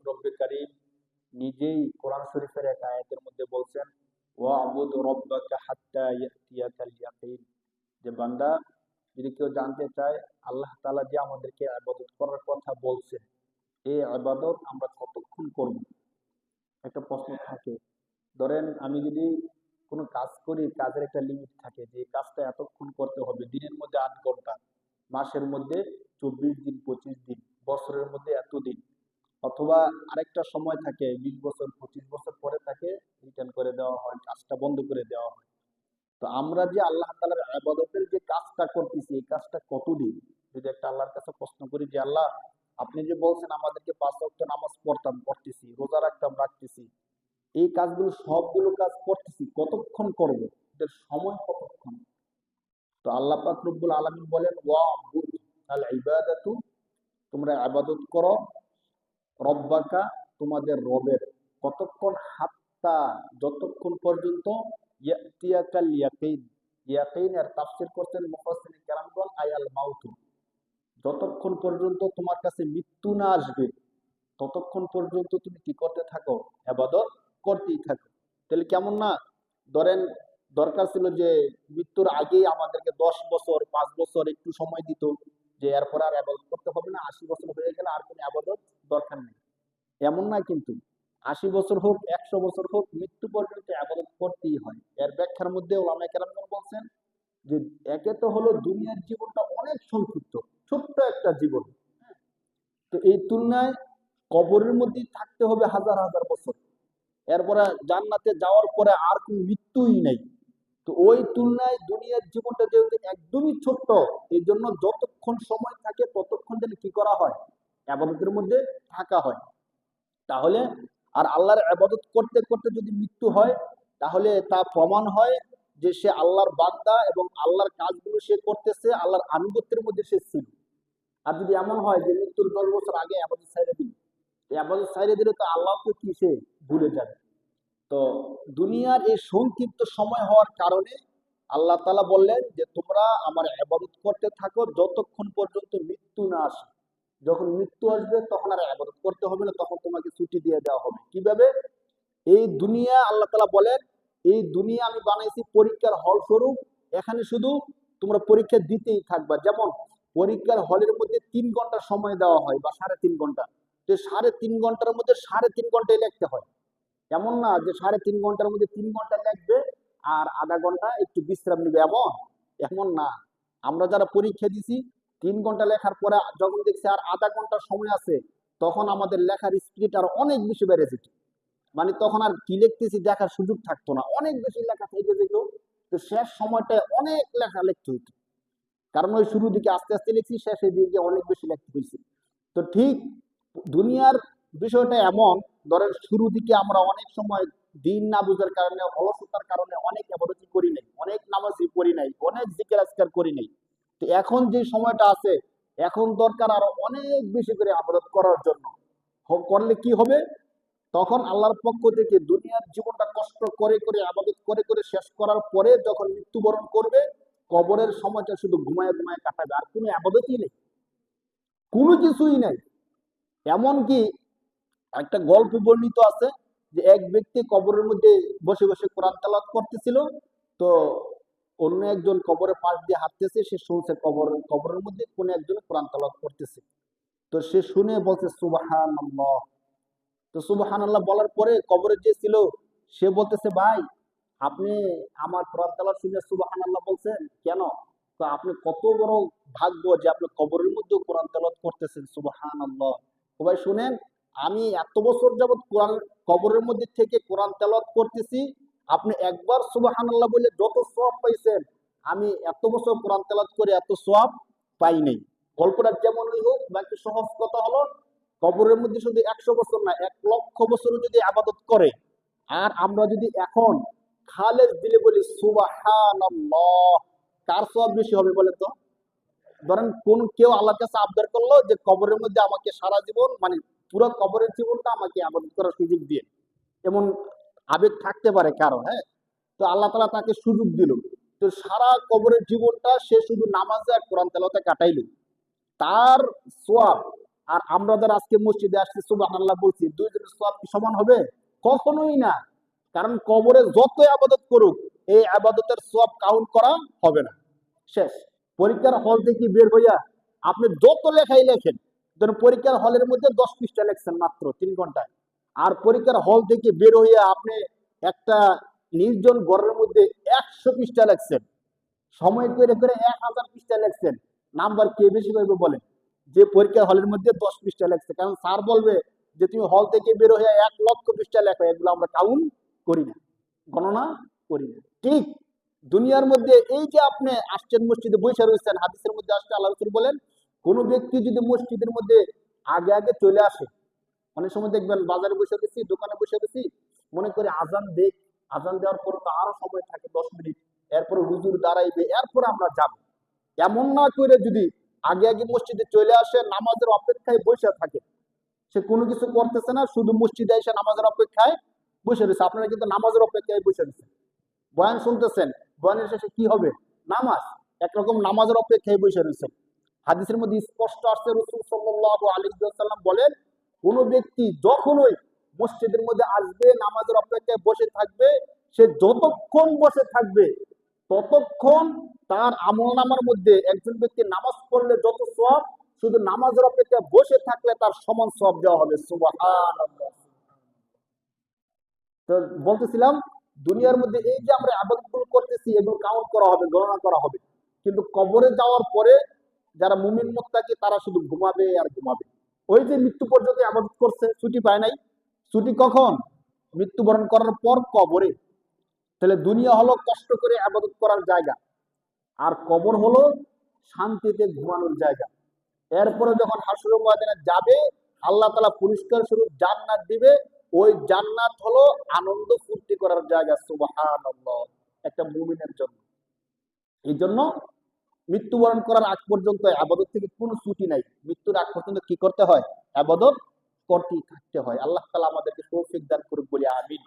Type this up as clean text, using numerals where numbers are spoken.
রব্বে কারীম নিজেই কোরআন শরীফের এক আয়াতের মধ্যে বলছেন, ওয়া'বুদ রাব্বাকা হাত্তা ইয়াতিয়াকাল ইয়াকিন, যে বান্দা, যদি কেউ জানতে চায় আল্লাহ তাআলা যে আমাদেরকে ইবাদত করার কথা বলছেন, এই ইবাদত আমরা কতক্ষণ করব। একটা প্রশ্ন থাকে, ধরেন আমি যদি কোনো কাজ করি, কাজের একটা লিমিট থাকে যে এই কাজটা এতক্ষণ করতে হবে, দিনের মধ্যে 8 ঘন্টা, মাসের মধ্যে 24 দিন, 25 দিন, বছরের মধ্যে এতদিন, অথবা আরেকটা সময় থাকে 20 বছর, 25 বছর পরে থাকে রিটার্ন করে দেওয়া হয়, কাজটা বন্ধ করে দেওয়া হয়। তো আমরা যে আল্লাহ তাআলার ইবাদতের যে কাজটা করতেছি, এই কাজটা কতদিন, যদি একটা আল্লাহর কাছে প্রশ্ন করি যে আল্লাহ, আপনি যে বলছেন আমাদেরকে 5 ওয়াক্ত নামাজ পড়তেছি, রোজা রাখতেছি, এই কাজগুলো সবগুলো কাজ করতেছি, কতক্ষণ করব, এদের সময় কতক্ষণ? তো আল্লাহ পাক রব্বুল আলামিন বলেন, ওয়া'বুদ, আল ইবাদাতু, তোমরা ইবাদত করো, রব্বাকা, তোমাদের রবের, কতক্ষণ, হাত্তা, যতক্ষণ পর্যন্ত, ইয়াতিয়াকাল ইয়াকিন, ইয়াকিনের তাফসীর করতেন মুফাসসিরিন কেরামগণ আয়াল মাউত, যতক্ষণ পর্যন্ত তোমার কাছে মৃত্যু না আসবে ততক্ষণ পর্যন্ত তুমি কি করতে থাকো, ইবাদত করতেই থাকো। তাহলে কেমন না, ধরেন দরকার ছিল যে মৃত্যুর আগেই আমাদেরকে 10 বছর, 5 বছর একটু সময় দিত, যে এরপর আর ইবাদত করতে হবে না, 80 বছর হয়ে গেলে আর কোনো ইবাদত দরকার নেই। এমন না কিন্তু, 80 বছর হোক, 100 বছর হোক, মৃত্যু পর্যন্ত ইবাদত করতেই হয়। এর ব্যাখ্যার মধ্যে উলামায়ে কেরামগণ বলছেন যে একে তো হলো দুনিয়ার জীবনটা অনেক সংক্ষিপ্ত, ছোট্ট একটা জীবন, তো এই তুলনায় কবরের মধ্যেই থাকতে হবে হাজার হাজার বছর, এরপরে জান্নাতে যাওয়ার পরে আর কোনো মৃত্যুই নেই। তো ওই তুলনায় দুনিয়ার জীবনটা যেহেতু একদমই ছোট্ট, এই জন্য যতক্ষণ সময় থাকে ততক্ষণ যেন কি করা হয়, ইবাদতের মধ্যে থাকা হয়। তাহলে আর আল্লাহর ইবাদত করতে করতে যদি মৃত্যু হয়, তাহলে তা প্রমাণ হয় যে সে আল্লাহর বান্দা এবং আল্লাহর কাজগুলো সে করতেছে, আল্লাহর আনুগত্যের মধ্যে সে ছিল। আর যদি এমন হয় যে মৃত্যুর 10 বছর আগে ইবাদত ছেড়ে দিল, ইবাদত ছেড়ে দিলে তো আল্লাহকে কি সে ভুলে যাবে। তো দুনিয়ার এই সংক্ষিপ্ত সময় হওয়ার কারণে আল্লাহ তাআলা বললেন যে তোমরা আমার ইবাদত করতে থাকো যতক্ষণ পর্যন্ত মৃত্যু না আসে। যখন মৃত্যু আসবে তখন আর ইবাদত করতে হবে না, তখন তোমাকে ছুটি দিয়ে দেওয়া হবে। কিভাবে? এই দুনিয়া, আল্লাহ তাআলা বলেন, এই দুনিয়া আমি বানাইছি পরীক্ষার হল স্বরূপ, এখানে শুধু তোমরা পরীক্ষা দিতেই থাকবা। যেমন পরীক্ষার হলের মধ্যে 3 ঘন্টা সময় দেওয়া হয় বা 3.5 ঘন্টা, তো 3.5 ঘন্টার মধ্যে 3.5 ঘন্টাই লিখতে হয়। এমন না যে 3.5 ঘন্টার মধ্যে 3 ঘন্টা লিখবে আর আধা ঘন্টা একটু বিশ্রাম নিবে, এমন এমন না। আমরা যারা পরীক্ষা দিছি 3 ঘন্টা লেখার পরে যখন দেখছি আর আধা ঘন্টা সময় আছে, তখন আমাদের লেখার স্পিড আর অনেক বেশি বেড়ে যেত। মানে তখন আর কি লিখতেছি দেখার সুযোগ থাকতো না, অনেক বেশি লেখা থেকে যেত। তো শেষ সময়টায় অনেক লেখা লিখতে হইতো, কারণ ওই শুরুর দিকে আস্তে আস্তে লিখছি, শেষের দিকে অনেক বেশি লিখতে হয়েছে। তো ঠিক দুনিয়ার বিষয়টা এমন, ধরেন শুরু দিকে আমরা অনেক সময় দিন না বুঝার কারণে, অলসতার কারণে অনেক ইবাদত করি নাই, অনেক নামাজই পড়ি নাই, অনেক জিকির আজকার করি নাই। তো এখন যে সময়টা আছে, এখন দরকার আরো অনেক বেশি করে ইবাদত করার জন্য। করলে কি হবে, তখন আল্লাহর পক্ষ থেকে দুনিয়ার জীবনটা কষ্ট করে করে ইবাদত করে করে শেষ করার পরে যখন মৃত্যুবরণ করবে, কবরের সময়টা শুধু ঘুমায় ঘুমায় কাটাবে, আর কোনো ইবাদতই নেই, কোনো কিছুই নাই। এমনকি একটা গল্প বর্ণিত আছে যে এক ব্যক্তি কবরের মধ্যে বসে বসে কোরআন তেলাওয়াত করতেছিল। তো অন্য একজন কবরের পাশ দিয়ে হাঁটতেছে, সে শুনছে কবরের মধ্যে কোন একজন কোরআন তেলাওয়াত করতেছে। তো সে শুনে বলছে সুবহানাল্লাহ। তো সুবহানাল্লাহ বলার পরে কবরে যে ছিল সে বলতেছে, ভাই আপনি আমার কোরআন তেলাওয়াত শুনে সুবহানাল্লাহ বলছেন কেন? তো আপনি কত বড় ভাগ্য যে আপনি কবরের মধ্যে কোরআন তেলাওয়াত করতেছেন, সুবহানাল্লাহ। ও ভাই শুনেন, আমি এত বছর যাবত কোরআন কবরের মধ্যে থেকে কোরআন তেলাওয়াত করতেছি, আপনি একবার সুবহানাল্লাহ বলে যত সওয়াব পাইছেন, আমি এত বছর কোরআন তেলাওয়াত করে এত সওয়াব পাই নাই। গল্পটা যেমনই হোক, বাকি সহজ কথা হলো, কবরের মধ্যে শুধু 100 বছর না, 1,00,000 বছর যদি আবাদত করে, আর আমরা যদি এখন খালেস দিলে বলি সুবহানাল্লাহ, কার সওয়াব বেশি হবে বলেন তো? ধরেন কোন কেউ আল্লাহর কাছে আবদার করলো যে কবরের মধ্যে আমাকে সারা জীবন, মানে পুরো কবরের জীবনটা আমাকে আবাদত করার সুযোগ দিয়ে, এমন আবেগ থাকতে পারে কারো, হ্যাঁ। তো আল্লাহ তাআলা তাকে সুযোগ দিল, তো সারা কবরের জীবনটা সে শুধু নামাজে আর কোরআন তেলাওয়াতে কাটাইলো, তার সোয়াব আর আমরা যারা আজকে মসজিদে আসছি সুবহানাল্লাহ বলছি, দুইজনের সওয়াব কি সমান হবে? কখনোই না। কারণ কবরে যত আবাদত করুক, এই আবাদতের সওয়াব কাউন্ট করা হবে না। শেষ। পরীক্ষার হল থেকে বের হইয়া আপনি যত লেখাই লেখেন, ধরুন পরীক্ষার হলের মধ্যে 10 পৃষ্ঠা লেখছেন মাত্র 3 ঘন্টায়, আর পরীক্ষার হল থেকে বের হইয়া আপনি একটা নির্জন ঘরের মধ্যে 100 পৃষ্ঠা লেখছেন, সময় করে করে 1000 পৃষ্ঠা লেখছেন, নাম্বার কে বেশি পাইবে বলেন? যে পরীক্ষার হলের মধ্যে 10 পৃষ্ঠা লেখছে। কারণ স্যার বলবে যে তুমি হল থেকে বের হয়ে 1 লক্ষ পৃষ্ঠা লেখো, এগুলো আমরা কাউন্ট করি না, গণনা করি না। ঠিক দুনিয়ার মধ্যে এই যে আপনি আসছেন মসজিদে বসে রয়েছেন, হাদিসের মধ্যে আসছে আল্লাহ রাসূল বলেন, কোন ব্যক্তি যদি মসজিদের মধ্যে আগে আগে চলে আসে, অনেক সময় দেখবেন বাজারে বসে গেছি, দোকানে বসে গেছি, মনে করে আজান দেখ, আজান দেওয়ার পর তো আরো সময় থাকে 10 মিনিট, এরপরে হুজুর দাঁড়াইবে, এরপর আমরা যাব। এমন না করে যদি আগে আগে মসজিদে চলে আসে, নামাজের অপেক্ষায় বসে থাকে, সে কোনো কিছু করতেছে না, শুধু মসজিদে এসে নামাজের অপেক্ষায় বসে রয়েছে। আপনারা কিন্তু নামাজের অপেক্ষায় বসে রয়েছেন, বয়ান শুনতেছেন, বয়ানের শেষে কি হবে? নামাজ। একরকম নামাজের অপেক্ষায় বসে রয়েছেন। হাদিসের মধ্যে স্পষ্ট আসছে, রাসূল সাল্লাল্লাহু আলাইহি ওয়াসাল্লাম বলেন, কোন ব্যক্তি যখনই মসজিদের মধ্যে আসবে, নামাজের অপেক্ষায় বসে থাকবে, সে যতক্ষণ বসে থাকবে ততক্ষণ তার আমলনামার মধ্যে একজন ব্যক্তি নামাজ পড়লে যত সওয়াব, শুধু নামাজের অপেক্ষায় বসে থাকলে তার সমান সওয়াব দেওয়া হবে। সুবহানাল্লাহ। তো বলতেছিলাম, দুনিয়ার মধ্যে এই যে আমরা ইবাদতগুলো করতেছি, এগুলো কাউন্ট করা হবে, গণনা করা হবে। কিন্তু কবরে যাওয়ার পরে যারা মুমিন মুত্তাকি, তারা শুধু ঘুমাবে আর ঘুমাবে। ওই যে মৃত্যু পর্যন্ত ইবাদত করছে, ছুটি পায় নাই। ছুটি কখন? মৃত্যুবরণ করার পর কবরে। তাহলে দুনিয়া হলো কষ্ট করে ইবাদত করার জায়গা, আর কবর হলো শান্তিতে ঘুমানোর জায়গা। এরপরে যখন হাসরের ময়দানে যাবে, আল্লাহ তাআলা পুরস্কার স্বরূপ জান্নাত দিবে। ওই জান্নাত হলো আনন্দ ফুর্তি করার জায়গা। সুবহানাল্লাহ, একটা মুমিনের জন্য। এই জন্য মৃত্যুবরণ করার আগ পর্যন্ত ইবাদত থেকে কোনো ছুটি নাই। মৃত্যুর আগ পর্যন্ত কি করতে হয়? ইবাদত করতেই থাকতে হয়। আল্লাহ তাআলা আমাদেরকে তৌফিক দান করুক, বলি আমিন।